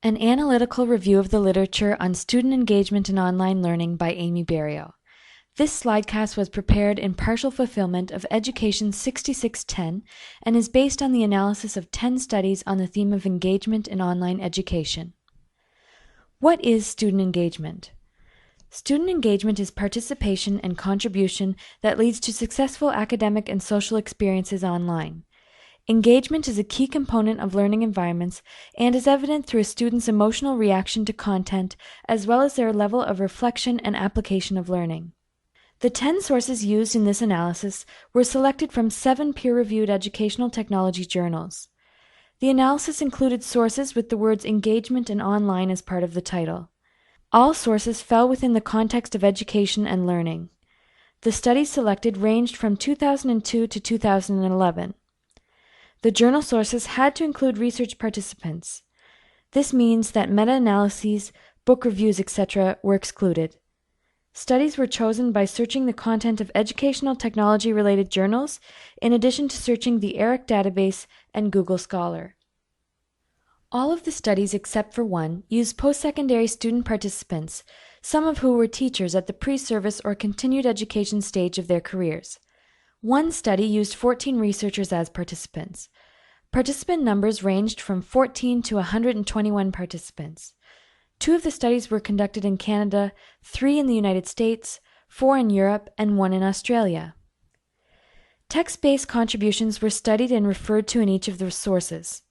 An analytical review of the literature on student engagement in online learning by Amy Berrio. This slidecast was prepared in partial fulfillment of Education 6610 and is based on the analysis of 10 studies on the theme of engagement in online education. What is student engagement? Student engagement is participation and contribution that leads to successful academic and social experiences online. Engagement is a key component of learning environments and is evident through a student's emotional reaction to content as well as their level of reflection and application of learning. The 10 sources used in this analysis were selected from 7 peer-reviewed educational technology journals. The analysis included sources with the words engagement and online as part of the title. All sources fell within the context of education and learning. The studies selected ranged from 2002 to 2011. The journal sources had to include research participants. This means that meta-analyses, book reviews, etc. were excluded. Studies were chosen by searching the content of educational technology-related journals, in addition to searching the ERIC database and Google Scholar. All of the studies except for one used post-secondary student participants, some of who were teachers at the pre-service or continued education stage of their careers. One study used 14 researchers as participants. Participant numbers ranged from 14 to 121 participants. 2 of the studies were conducted in Canada, 3 in the United States, 4 in Europe, and 1 in Australia. Text-based contributions were studied and referred to in each of the sources.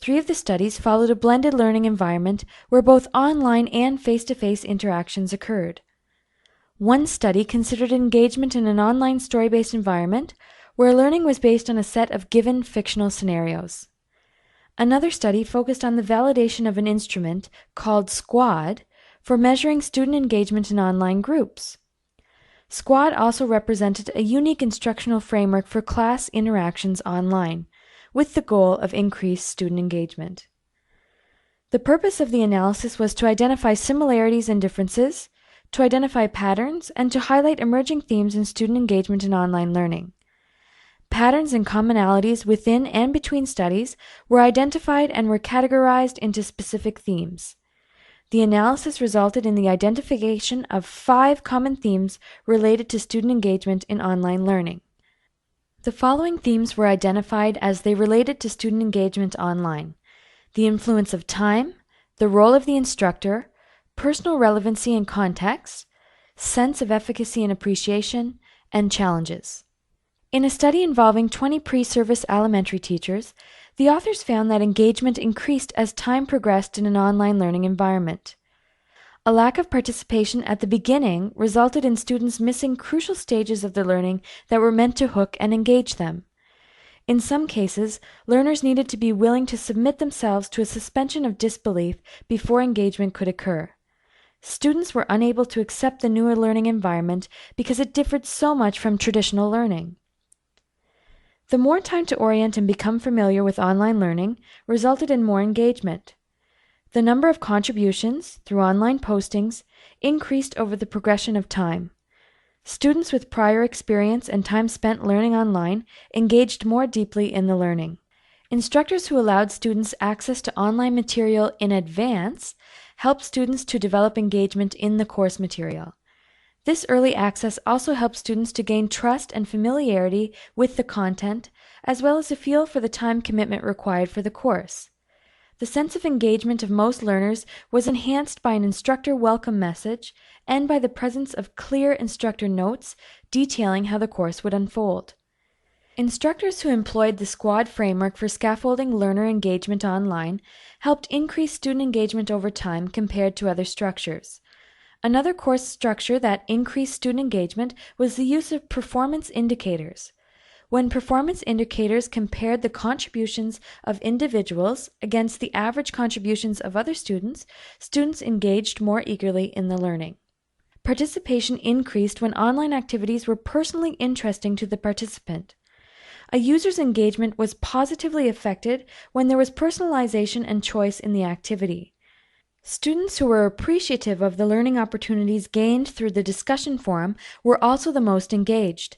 3 of the studies followed a blended learning environment where both online and face-to-face interactions occurred. One study considered engagement in an online story-based environment where learning was based on a set of given fictional scenarios. Another study focused on the validation of an instrument called Squad for measuring student engagement in online groups. Squad also represented a unique instructional framework for class interactions online, with the goal of increased student engagement. The purpose of the analysis was to identify similarities and differences, to identify patterns, and to highlight emerging themes in student engagement in online learning. Patterns and commonalities within and between studies were identified and were categorized into specific themes. The analysis resulted in the identification of 5 common themes related to student engagement in online learning. The following themes were identified as they related to student engagement online: the influence of time, the role of the instructor, personal relevancy and context, sense of efficacy and appreciation, and challenges. In a study involving 20 pre-service elementary teachers, the authors found that engagement increased as time progressed in an online learning environment. A lack of participation at the beginning resulted in students missing crucial stages of the learning that were meant to hook and engage them. In some cases, learners needed to be willing to submit themselves to a suspension of disbelief before engagement could occur. Students were unable to accept the newer learning environment because it differed so much from traditional learning. The more time to orient and become familiar with online learning resulted in more engagement. The number of contributions, through online postings, increased over the progression of time. Students with prior experience and time spent learning online engaged more deeply in the learning. Instructors who allowed students access to online material in advance helped students to develop engagement in the course material. This early access also helped students to gain trust and familiarity with the content, as well as a feel for the time commitment required for the course. The sense of engagement of most learners was enhanced by an instructor welcome message and by the presence of clear instructor notes detailing how the course would unfold. Instructors who employed the Squad framework for scaffolding learner engagement online helped increase student engagement over time compared to other structures. Another course structure that increased student engagement was the use of performance indicators. When performance indicators compared the contributions of individuals against the average contributions of other students, students engaged more eagerly in the learning. Participation increased when online activities were personally interesting to the participant. A user's engagement was positively affected when there was personalization and choice in the activity. Students who were appreciative of the learning opportunities gained through the discussion forum were also the most engaged.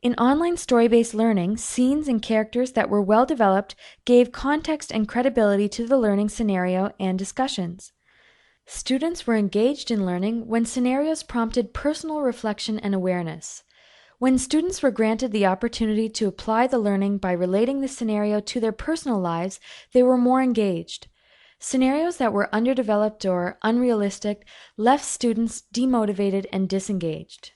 In online story-based learning, scenes and characters that were well developed gave context and credibility to the learning scenario and discussions. Students were engaged in learning when scenarios prompted personal reflection and awareness. When students were granted the opportunity to apply the learning by relating the scenario to their personal lives, they were more engaged. Scenarios that were underdeveloped or unrealistic left students demotivated and disengaged.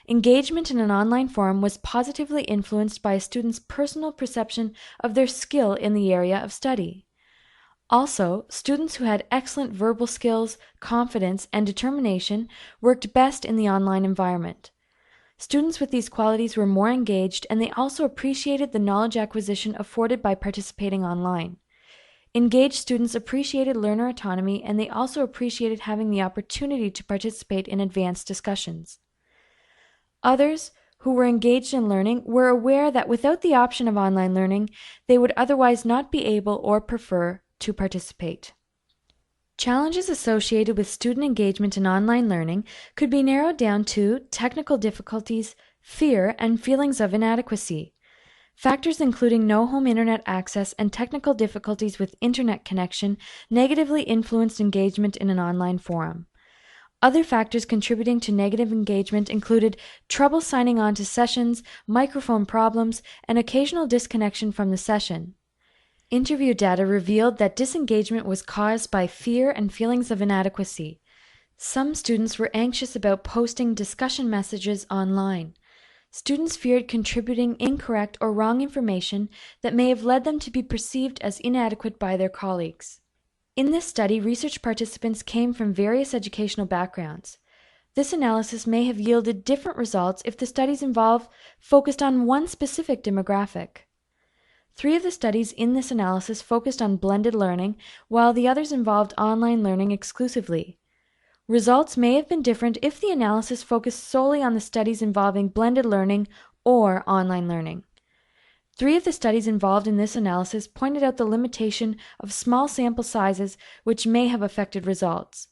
Engagement in an online forum was positively influenced by a student's personal perception of their skill in the area of study. Also, students who had excellent verbal skills, confidence, and determination worked best in the online environment. Students with these qualities were more engaged, and they also appreciated the knowledge acquisition afforded by participating online. Engaged students appreciated learner autonomy, and they also appreciated having the opportunity to participate in advanced discussions. Others, who were engaged in learning, were aware that without the option of online learning, they would otherwise not be able or prefer to participate. Challenges associated with student engagement in online learning could be narrowed down to technical difficulties, fear, and feelings of inadequacy. Factors including no home internet access and technical difficulties with internet connection negatively influenced engagement in an online forum. Other factors contributing to negative engagement included trouble signing on to sessions, microphone problems, and occasional disconnection from the session. Interview data revealed that disengagement was caused by fear and feelings of inadequacy. Some students were anxious about posting discussion messages online. Students feared contributing incorrect or wrong information that may have led them to be perceived as inadequate by their colleagues. In this study, research participants came from various educational backgrounds. This analysis may have yielded different results if the studies involved focused on one specific demographic. 3 of the studies in this analysis focused on blended learning, while the others involved online learning exclusively. Results may have been different if the analysis focused solely on the studies involving blended learning or online learning. 3 of the studies involved in this analysis pointed out the limitation of small sample sizes, which may have affected results.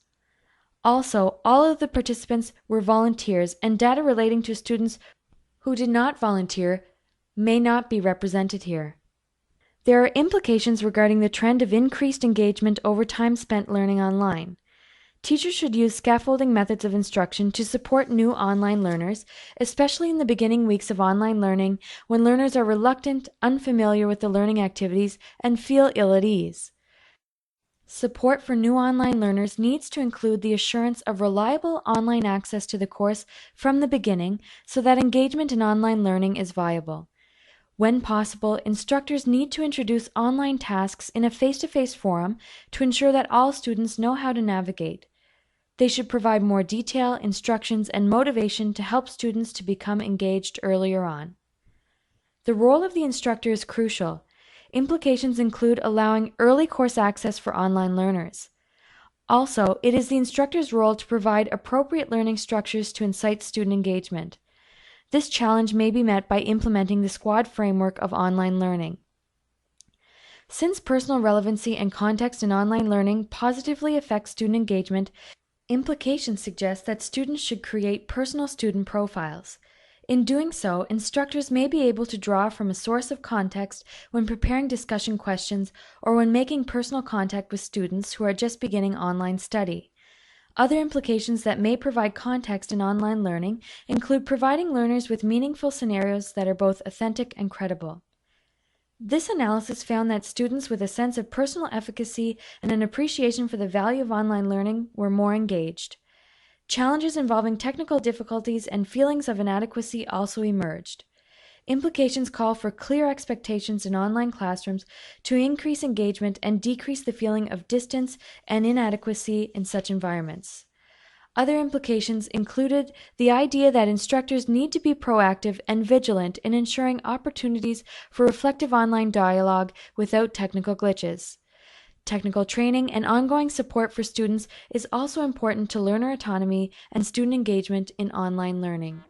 Also, all of the participants were volunteers, and data relating to students who did not volunteer may not be represented here. There are implications regarding the trend of increased engagement over time spent learning online. Teachers should use scaffolding methods of instruction to support new online learners, especially in the beginning weeks of online learning when learners are reluctant, unfamiliar with the learning activities, and feel ill at ease. Support for new online learners needs to include the assurance of reliable online access to the course from the beginning so that engagement in online learning is viable. When possible, instructors need to introduce online tasks in a face-to-face forum to ensure that all students know how to navigate. They should provide more detail, instructions, and motivation to help students to become engaged earlier on. The role of the instructor is crucial. Implications include allowing early course access for online learners. Also, it is the instructor's role to provide appropriate learning structures to incite student engagement. This challenge may be met by implementing the SQUAD framework of online learning. Since personal relevancy and context in online learning positively affect student engagement, implications suggest that students should create personal student profiles. In doing so, instructors may be able to draw from a source of context when preparing discussion questions or when making personal contact with students who are just beginning online study. Other implications that may provide context in online learning include providing learners with meaningful scenarios that are both authentic and credible. This analysis found that students with a sense of personal efficacy and an appreciation for the value of online learning were more engaged. Challenges involving technical difficulties and feelings of inadequacy also emerged. Implications call for clear expectations in online classrooms to increase engagement and decrease the feeling of distance and inadequacy in such environments. Other implications included the idea that instructors need to be proactive and vigilant in ensuring opportunities for reflective online dialogue without technical glitches. Technical training and ongoing support for students is also important to learner autonomy and student engagement in online learning.